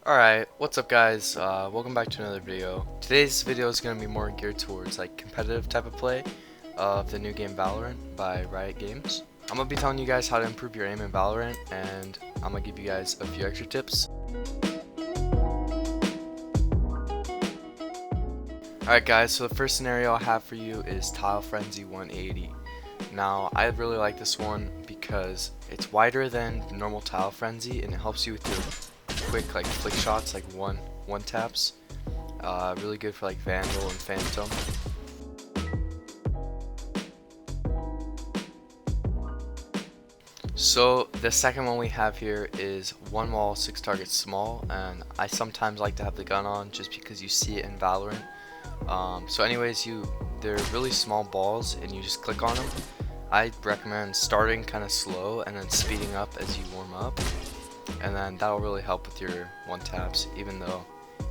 Alright, what's up guys? Welcome back to another video. Today's video is going to be more geared towards like competitive type of play of the new game Valorant by Riot Games. I'm going to be telling you guys how to improve your aim in Valorant, and I'm going to give you guys a few extra tips. Alright guys, so the first scenario I have for you is Tile Frenzy 180. Now, I really like this one because it's wider than normal Tile Frenzy and it helps you with your quick like flick shots, like one taps. Really good for like Vandal and Phantom. So the second one we have here is one wall, 6 targets small, and I sometimes like to have the gun on just because you see it in Valorant. So anyways, they're really small balls and you just click on them. I recommend starting kind of slow and then speeding up as you warm up, and then that'll really help with your one taps, even though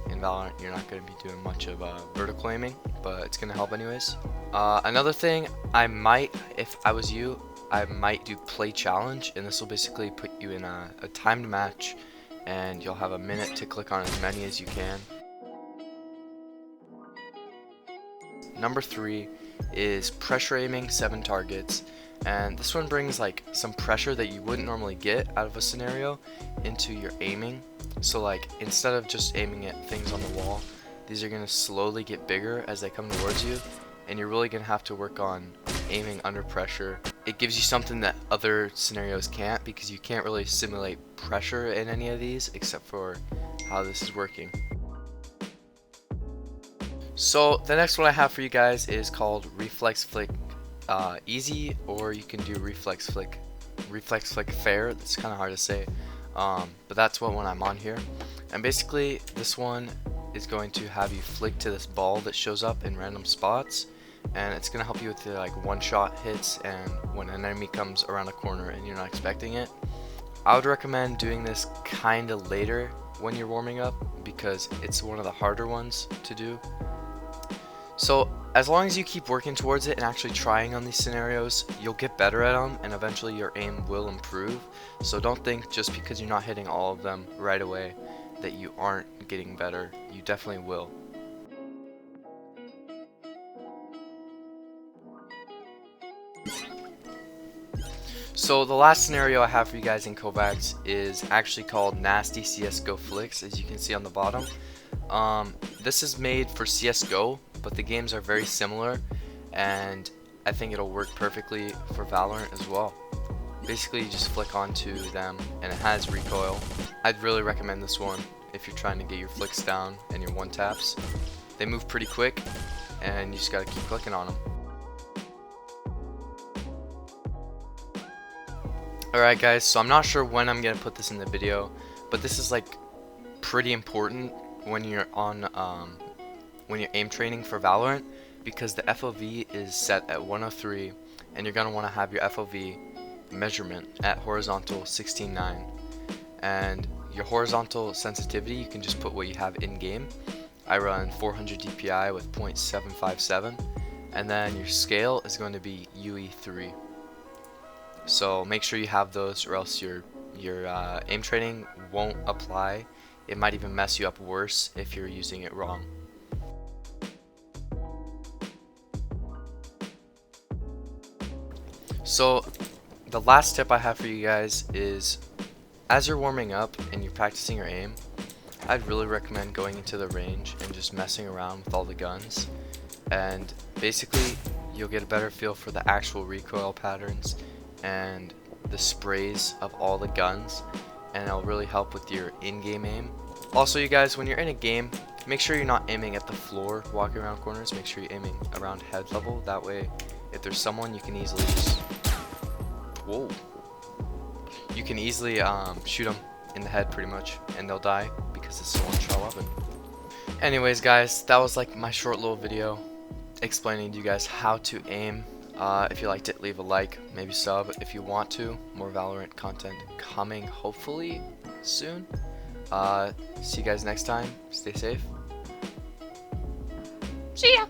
in Valorant you're not going to be doing much of vertical aiming, but it's going to help anyways. Another thing, if I was you, I might do play challenge, and this will basically put you in a timed match and you'll have a minute to click on as many as you can. Number 3 is pressure aiming 7 targets, and this one brings like some pressure that you wouldn't normally get out of a scenario into your aiming. So like instead of just aiming at things on the wall, these are going to slowly get bigger as they come towards you, and you're really going to have to work on aiming under pressure. It gives you something that other scenarios can't, because you can't really simulate pressure in any of these except for how this is working. So the next one I have for you guys is called Reflex Flick Easy, or you can do Reflex Flick Fair. That's kind of hard to say, but that's what one I'm on here. And basically this one is going to have you flick to this ball that shows up in random spots, and it's going to help you with the like one-shot hits and when an enemy comes around a corner and you're not expecting it. I would recommend doing this kind of later when you're warming up, because it's one of the harder ones to do. So as long as you keep working towards it and actually trying on these scenarios, you'll get better at them and eventually your aim will improve. So don't think just because you're not hitting all of them right away that you aren't getting better. You definitely will. So the last scenario I have for you guys in Kovacs is actually called Nasty CSGO Flicks, as you can see on the bottom. This is made for CSGO, but the games are very similar, and I think it'll work perfectly for Valorant as well. Basically you just flick onto them and it has recoil. I'd really recommend this one if you're trying to get your flicks down and your one taps. They move pretty quick and you just gotta keep clicking on them. Alright guys, so I'm not sure when I'm gonna put this in the video, but this is like pretty important when you're on when you're aim training for Valorant, because the FOV is set at 103 and you're gonna want to have your FOV measurement at horizontal 16:9, and your horizontal sensitivity you can just put what you have in game. I run 400 DPI with 0.757, and then your scale is going to be UE3. So make sure you have those, or else your aim training won't apply. It might even mess you up worse if you're using it wrong. So the last tip I have for you guys is, as you're warming up and you're practicing your aim, I'd really recommend going into the range and just messing around with all the guns, and basically you'll get a better feel for the actual recoil patterns and the sprays of all the guns, and it'll really help with your in-game aim. Also, you guys, when you're in a game, make sure you're not aiming at the floor walking around corners. Make sure you're aiming around head level. That way, if there's someone, you can easily just you can easily shoot them in the head pretty much, and they'll die because it's a one-shot weapon. Anyways guys, that was like my short little video explaining to you guys how to aim. If you liked it, leave a like, maybe sub if you want to. More Valorant content coming hopefully soon. See you guys next time. Stay safe. See ya!